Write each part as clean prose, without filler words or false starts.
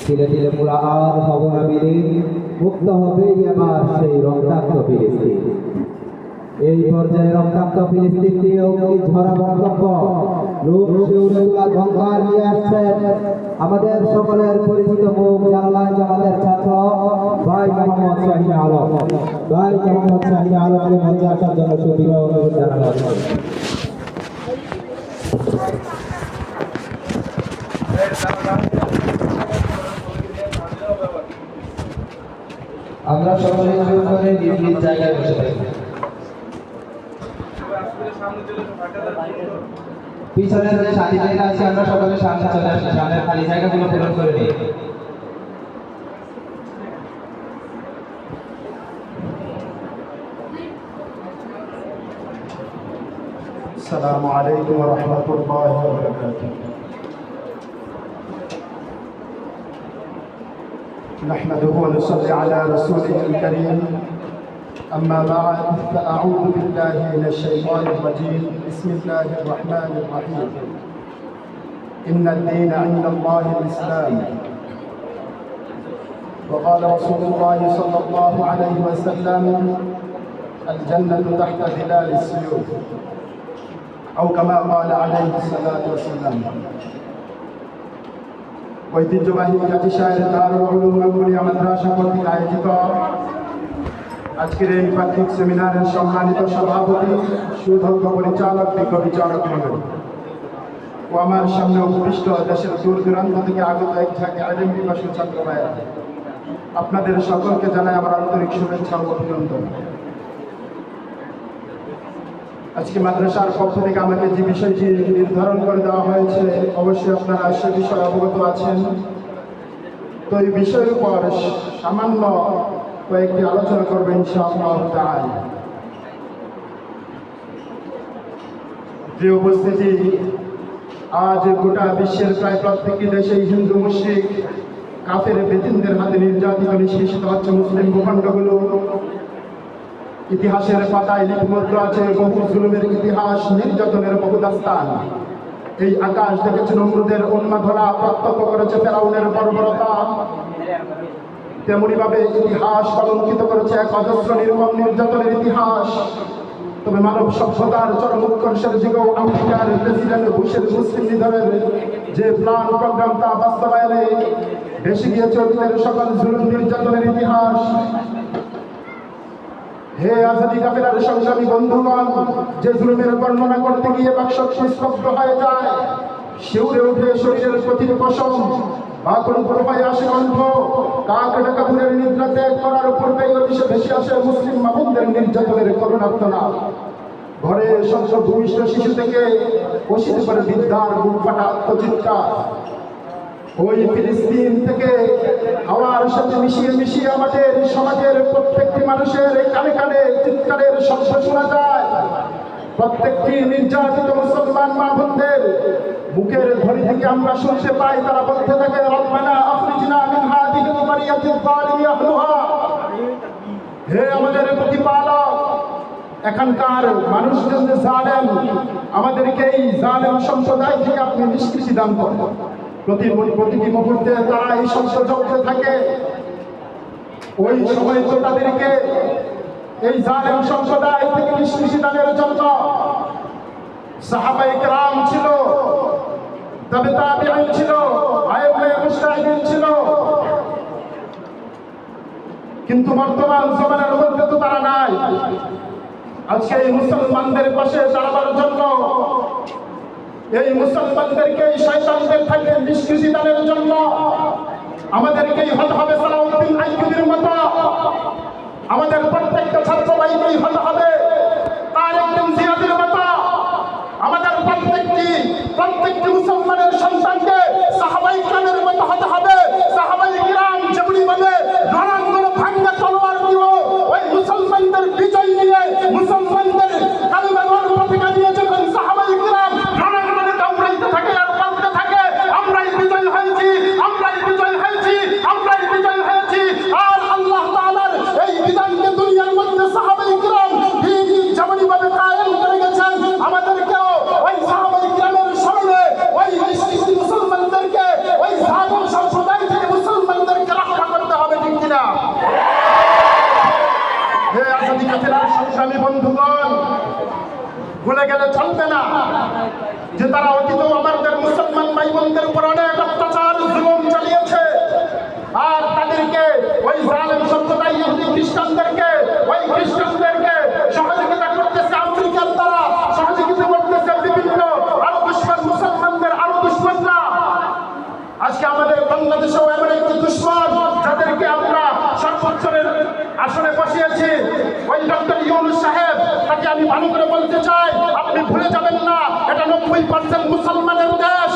ধীরে ধীরে মোরা আর হব না বিলীন, মুক্ত হবে এবার সেই রক্তাক্ত ফিলিস্তিন। এই পর্যায়ে রক্তাক্ত ফিলিস্তিন নিয়েও কি ঝরা বক্তব্য, লোক শিউরে তোলা ঝঙ্কার নিয়ে আসছেন আমাদের সকলের পরিচিত মুখ জানালাম আমাদের ছাত্র ভাই মোহাম্মদ শাহিন আলম। ভাই মোহাম্মদ শাহিন আলমকে মঞ্চে আসার জন্য সুবিধা অনুরোধ জানানো হচ্ছে। আমরা সকলে জোর করে নিজ নিজ জায়গায় বসে থাকি। পিছনের যে সাথী জায়গা আছে আমরা সকলে সামনে চলে আসি, সামনের খালি জায়গাগুলো পূরণ করে নিই। السلام عليكم ورحمة الله وبركاته. نحمده ونصلي على رسوله الكريم. أما بعد فأعوذ بالله من الشيطان الرجيم. بسم الله الرحمن الرحيم. إن الدين عند الله الإسلام. وقال رسول الله صلى الله عليه وسلم: الجنة تحت ظلال السيوف. أو كما قال عليه الصلاة والسلام. ঐতিহ্যবাহী কাজী সাহেব দারুল উলুম আল-কুলিয়া মাদ্রাসা কর্তৃক আয়োজিত আজকের এই পাক্ষিক সেমিনারের সম্মানিত সভাপতি, সুদক্ষ পরিচালক, বিজ্ঞ বিচারক মণ্ডলী ও আমার সামনে উপবিষ্ট দেশের দূর দূরান্ত থেকে আগত এক ঝাঁকে আলেম পিপাসু ছাত্র ভাইয়েরা, আপনাদের সকলকে জানাই আমার আন্তরিক শুভেচ্ছা ও অভিনন্দন। আজকে মাদ্রাসার পক্ষ থেকে আমাকে যে বিষয়টি নির্ধারণ করে দেওয়া হয়েছে, অবশ্যই আপনারা সে বিষয়ে অবগত আছেন। তো এই বিষয়ের উপর সামান্য কয়েকটি আলোচনা করবেন ইনশাআল্লাহ তাআলা। প্রিয় উপস্থিতি, আজ গোটা বিশ্বের প্রায় প্রত্যেকটি দেশে হিন্দু মুশরিক কাফের বেদিনদের হাতে নির্যাতিত নিষ্পেষিত হচ্ছে মুসলিম ভূখণ্ডগুলো। ইতিহাসের পাতায় লিপিবদ্ধ আছে বহু জুলুমের ইতিহাস, নির্যাতনের বহু দাস্তান। এই আকাশ দেখেছে নমরুদের উন্মাদনা, প্রত্যক্ষ করেছে ফেরাউনের বর্বরতা। তেমনি ভাবে ইতিহাস কলঙ্কিত করেছে এক অজস্র নির্মম নির্যাতনের ইতিহাস। তবে মানব সভ্যতার চরম উৎকর্ষের যুগেও আমেরিকার প্রেসিডেন্ট বুশের মুসলিম লিডারের যে প্ল্যান প্রোগ্রাম, তা বাস্তবায়নে ভেসে গিয়েছে অতীতের সকল জুলুম নির্যাতনের ইতিহাস। হে আজাদি কাফেলার সংগ্রামী বন্ধুগণ, যে জুলুমের বর্ণনা করতে গিয়ে বাকশক্তি স্তব্ধ হয়ে যায়, শিউরে ওঠে শরীরের প্রতিটি পশম, বা কোনো প্রবাহে আসে কণ্ঠ, কাক ডাকাপুরের নিদ্রা ত্যাগ করার পূর্বেই অতিশে ভেসে আসে মুসলিম মামুনদের নির্যাতনের করুণার্তনাদ। ঘরে সদ্য ভূমিষ্ঠ শিশু থেকে বসিতে পারে বিদ্যার বুক ফাটা আত্মচিৎকার। ওই ফিলিস্তিন থেকে হাওয়ার সাথে মিশিয়ে মিশিয়ে আমাদের সমাজের প্রত্যেকটি মানুষের কানে কানে চিৎকারের শব্দ শোনা যায়। প্রত্যেকটি নির্যাতিত মুসলমান মা বোনদের বুকের ধ্বনি থেকে আমরা শুনতে পাই, তারা বলতে থাকে, রব্বানা আখরিজনা মিন হাযিহিল কারিয়াতিল যালিমি আহলুহা। হে আমাদের প্রতিপালক, এখানকার মানুষজন যে জালেম, আমাদেরকে এই জালেম সম্প্রদায় থেকে আপনি নিষ্কৃতি দান করুন। প্রতিটি মুহূর্তে তারা এই শব্দ জপতে থাকে। ওই সময় তো তাদেরকে এই জালেম সম্প্রদায় থেকে নিষ্কৃতি দানের জন্য সাহাবায়ে কেরাম ছিল, তবে তাবিঈন ছিল, আইম্মায়ে মুজতাহিদিন ছিল। কিন্তু বর্তমান জমানার মধ্যে তো তারা নাই। আজকে এই মুসলমানদের পাশে দাঁড়াবার জন্য, এই মুসলমানদেরকে এই শয়তানদের থেকে নিষ্কৃতি দানের জন্য আমাদেরকেই হতে হবে সালাউদ্দিন আইয়ুবীর মতো। আমাদের প্রত্যেকটা ছাত্র ভাইকেই হতে হবে তারেক বিন জিয়াদের মতো। আমাদের প্রত্যেকটি মুসলমানের সন্তানকে সাহাবায়ে কিরামের মতো হতে হবে। সাহাবায়ে কিরাম যেমনি ভাবে রণাঙ্গনে ভাঙ্গা তলোয়ার দিয়ে ওই মুসলমানদের বিজয় নিয়ে, মুসলমানদের কালিমার প্রতিজ্ঞা নিয়ে যখন সাহাবায়ে কিরাম রণাঙ্গনে দৌড়াইতে থাকে আর বলতে থাকে, আমরাই বিজয় হয়েছি, আমরাই বিজয় হয়েছি, আমরাই বিজয় হয়েছি। আর আল্লাহ তাআলার এই বিধানকে দুনিয়ার মধ্যে সাহাবায়ে কিরাম ঠিক যেমনি ভাবে কায়েম করে গেছেন, আমাদেরকেও ওই সাহাবায়ে কিরামের স্মরণে ওই মুসলমানদেরকে সংগ্রামী বন্ধুগণ, ভুলে গেলে চলবে না যে তারা অতীতেও আমাদের মুসলমান ভাই বোনদের উপর অনেক অত্যাচার জুলুম চালিয়েছে। আর তাদেরকে ওই জালেম সভ্যতা ইহুদি খ্রিস্টানদেরকে সহযোগিতা করতেছে আমেরিকান, তারা সহযোগিতা করতেছে বিভিন্ন আরো দুশ্মন মুসলমানদের আরো দুশ্মনরা। আজকে আমাদের বাংলাদেশেও এমন একটি দুশ্মন যাদেরকে আমরা সর্বোচ্চের আসনে বসিয়েছি, ওই ডক্টর ইউনূস সাহেব, তাকে আমি ভালো করে বলতে চাই, আপনি ভুলে যাবেন না এটা 90% মুসলমানের দেশ,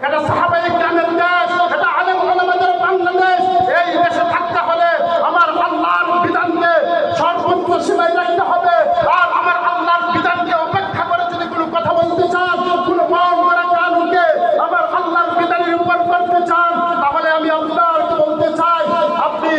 এটা সাহাবায়ে কেরামের দেশ, এটা আলেম ওলামাদের বাংলাদেশ। এই দেশে থাকতে হলে আমার আল্লাহর বিধানকে সর্বোচ্চ সীমায় রাখতে হবে। আর আমার আল্লাহর বিধানকে উপেক্ষা করে যদি কোনো কথা বলতে চান, কোনো মাওলানা কানুনকে আমার আল্লাহর বিধানের উপর করতে চান, তাহলে আমি আপনাকে বলতে চাই, আপনি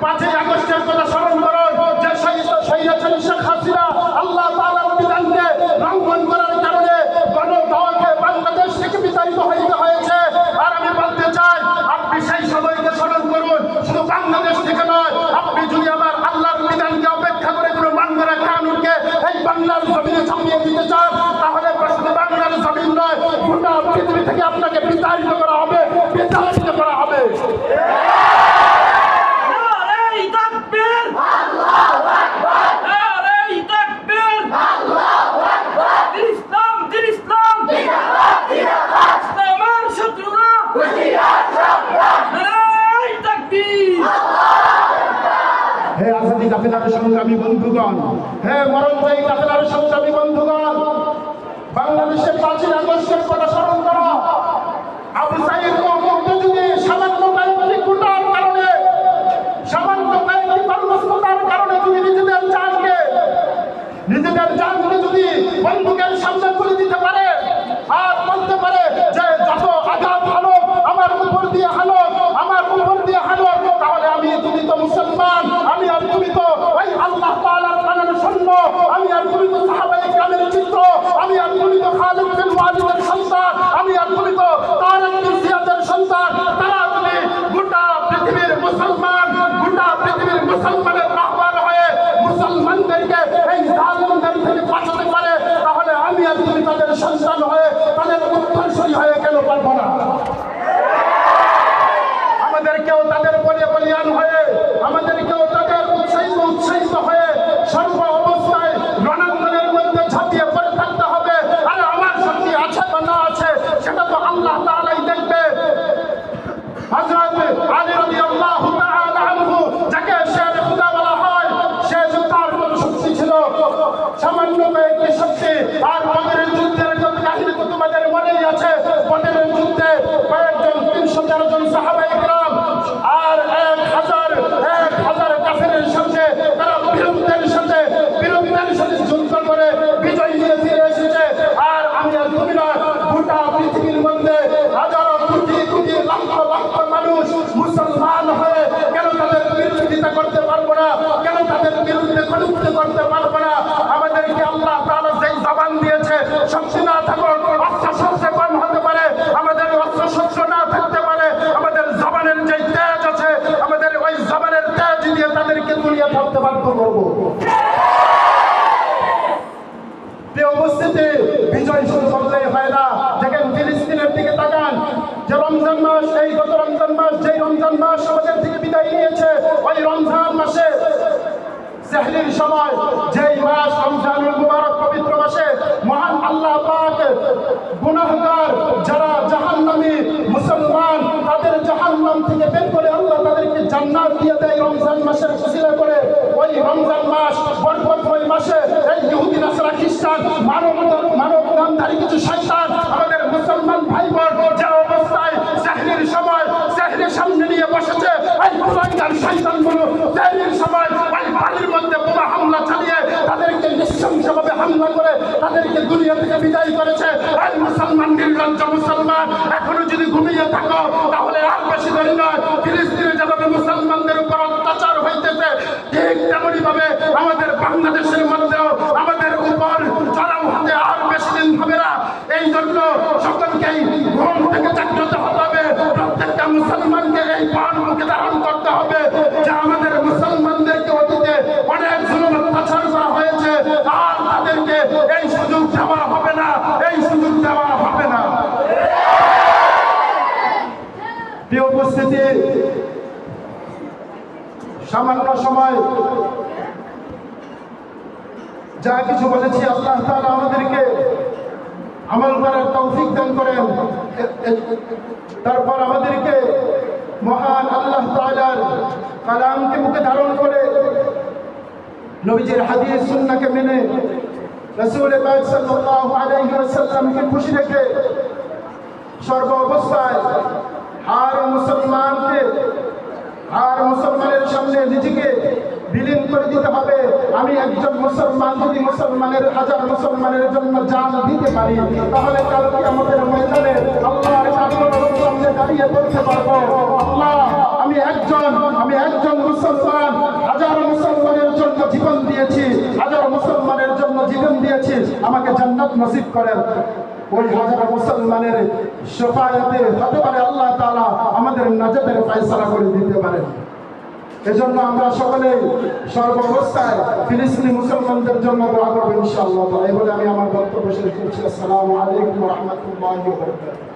5ই আগস্টের কথা স্মরণ করুন, যে স্বৈরাচারী শেখ হাসিনা আল্লাহ তাআলার বিধানকে লঙ্ঘন করার কারণে গণতন্ত্রকে বাংলাদেশ থেকে বিতাড়িত হয়েছে। আর আমি বলতে চাই, আপনি সেই সময়কে স্মরণ করুন, শুধু বাংলাদেশ থেকে নয়, আপনি যদি আমার আল্লাহর বিধানকে অপেক্ষা করে কোনো মানগড়া কানুনকে এই বাংলার জমিনে ছাপিয়ে দিতে চান, তাহলে শুধু বাংলার জমিন নয়, গোটা পৃথিবী থেকে আপনাকে বিতাড়িত করা হবে, বিতাড়িত করা হবে। হে আজাদী কাফেলার সংগ্রামী বন্ধুগণ, হে মরণজয়ী কাফেলার সংগ্রামী বন্ধুগণ, বাংলাদেশের 5ই আগস্টের কথা স্মরণ করো। আবু সাঈদ মুগ্ধ যদি সামান্য কয়েকটি গুটার কারণে, সামান্য কয়েকটি কর্মসূচির কারণে যদি নিজেদের জানকে যদি বন্দুকের সামনে তুলে দিতে পারে আর বলতে পারে যে যত আঘাত হানো আমার উপর দিয়ে হানো, আমার উপর দিয়ে হানো, তাহলে আমি তুমি তো মুসলমান, আমি আর তুমি তো ওই আল্লাহ তাআলার কালাম শূন্য, আমি আর তুমি তো সাহাবায়ে কেরামের চিত্র, আমি আর তুমি তো খালিদ বিন ওয়ালিদের সন্তান, আমি আর তুমি তো তারেক বিন জিয়াদের সন্তান। তারা তুমি গোটা পৃথিবীর মুসলমান, গোটা পৃথিবীর মুসলমানের রাহবার হয়ে মুসলমানদেরকে এই জালিমদের থেকে বাঁচাতে পারে, তাহলে আমি আর তুমি তাদের সন্তান হয়ে, তাদের উত্তরসূরি হয়ে কেন পারবো না? আমাদেরকেও তাদের বলিয়ান হয়ে, আমাদেরকেও তাদের উৎসাহিত হয়ে সর্ব অবস্থায় রণাঙ্গনের মধ্যে ঝাঁপিয়ে পড়ে থাকতে হবে। আরে আমার শক্তি আছে বা না আছে সেটা তো আল্লাহ তাআলাই দেখবে। হযরত আলী রাদিয়াল্লাহু তাআলা আনহু, যাকে শেরে খুদা বলা হয়, সে তার মতো শক্তি ছিল, সামান্য কয়েকটি শক্তি। আর বদরের যুদ্ধের কাহিনী তো তোমাদের মনেই আছে। বদরের যুদ্ধে কয়েকজন 313 জন সাহাবায়ে কেরাম আর 1000 কাফেরের সাথে তারা বীরত্বের সাথে যুদ্ধ করে বিজয় নিয়ে ফিরে এসেছে। আর আমি আর তুমি নয়, গোটা পৃথিবীর মধ্যে হাজারো কোটি লক্ষ মানুষ মুসলমান হয়ে কেন তাদের বিরোধিতা করতে পারবো না? কেন তাদের বিরুদ্ধে কটূক্তি করতে পারবো না? আমাদেরকে আল্লাহ তাআলা যেই জবান দিয়েছে, শক্তি না থাকো, অস্ত্র কম হতে পারে, আমাদের অস্ত্র না থাকতে পারে, আমাদের জবানের যে তেজ আছে, আমাদের ওই জবানের তেজ দিয়ে তাদেরকে দুনিয়া থাকতে বাধ্য করবো। প্রিয় উপস্থিতি, বিজয় শুরু করলেই হয় না। দেখেন ফিলিস্তিনের দিকে তাকান, যে রমজান মাস, এই গত রমজান মাস, যেই রমজান মাস আমাদের থেকে বিদায় নিয়েছে, ওই রমজান মাসে সেহরির সময়, যেই মাস রমজানুল মুবারক পবিত্র মাসে মহান আল্লাহ পাক গুনাহগার যারা জাহান্নামী মুসলমান, তাদের জাহান্নাম থেকে বের করে আল্লাহ তাদেরকে জান্নাত দিয়ে দেয় রমজান মাসের উসিলা করে। ওই রমজান মাস বরকতময় মাসে এই ইহুদি নাসারা খ্রিস্টান মানব নামধারী কিছু শয়তান আমাদের মুসলমান ভাই বোন যে অবস্থায় সেহরির সময় সেহরির সামনে নিয়ে বসেছে, এই কুলাঙ্গার শয়তানগুলো সেহরির সময় ওই বাড়ির মধ্যে বোমা হামলা চালিয়ে তাদেরকে নৃশংসভাবে হামলা করে তাদেরকে দুনিয়া থেকে বিদায় করেছে। এই মুসলমান, নির্লজ্জ মুসলমান, এখনো যদি ঘুমিয়ে থাকো তাহলে আর বেশি দেরি নয়। ফিলিস্তিনে যেভাবে মুসলমানদের উপর অত্যাচার হইতেছে, ঠিক তেমনি ভাবে আমাদের বাংলাদেশের মধ্যেও আমাদের উপর চড়াও হতে আর বেশি দিন হবে না। এই জন্য সকলকেই ঘুম থেকে জাগ্রত হতে হবে। প্রত্যেকটা মুসলমানকে এই পান মুখে ধারণ করতে হবে যে আমাদের মুসলমানদেরকে অতীতে অনেক জুলুম প্রিয় উপস্থিতি, সামান্য সময় যা কিছু বলেছি আল্লাহ তাআলা আমাদেরকে আমল করার তৌফিক দান করেন। তারপর আমাদেরকে মহান আল্লাহ তাআলার কালামকে মুখে ধারণ করে নবীজির হাদিস সুন্নাহকে মেনে রাসূল পাক সাল্লাল্লাহু আলাইহি ওয়াসাল্লামকে খুশি রেখে সর্ব অবস্থায় আর মুসলমানের সামনে নিজেকে বিলীন করে দিতে হবে। আমি একজন মুসলমান, যদি মুসলমানের হাজার মুসলমানের জন্য জান দিতে পারি, তাহলে কালকে আমাদের ময়দানে আল্লাহর সামনে দাঁড়িয়ে বলতে পারবো, আল্লাহ আমি একজন মুসলমান, হাজার মুসলমানের জন্য জীবন দিয়েছি, হাজার মুসলমানের জন্য জীবন দিয়েছি, আমাকে জান্নাত নসিব করেন। ওই হাজার মুসলমানের শাফায়াতে হতে পারে আল্লাহ তাআলা আমাদের নাজাতের ফয়সালা করে দিতে পারেন। এজন্য আমরা সকলে সর্বাবস্থায় ফিলিস্তিনি মুসলমানদের জন্য দোয়া করব ইনশাআল্লাহ। এই বলে আমি আমার বক্তব্য শেষ করছি। আসসালামু আলাইকুম ওয়া রাহমাতুল্লাহি ওয়া বারাকাতুহু।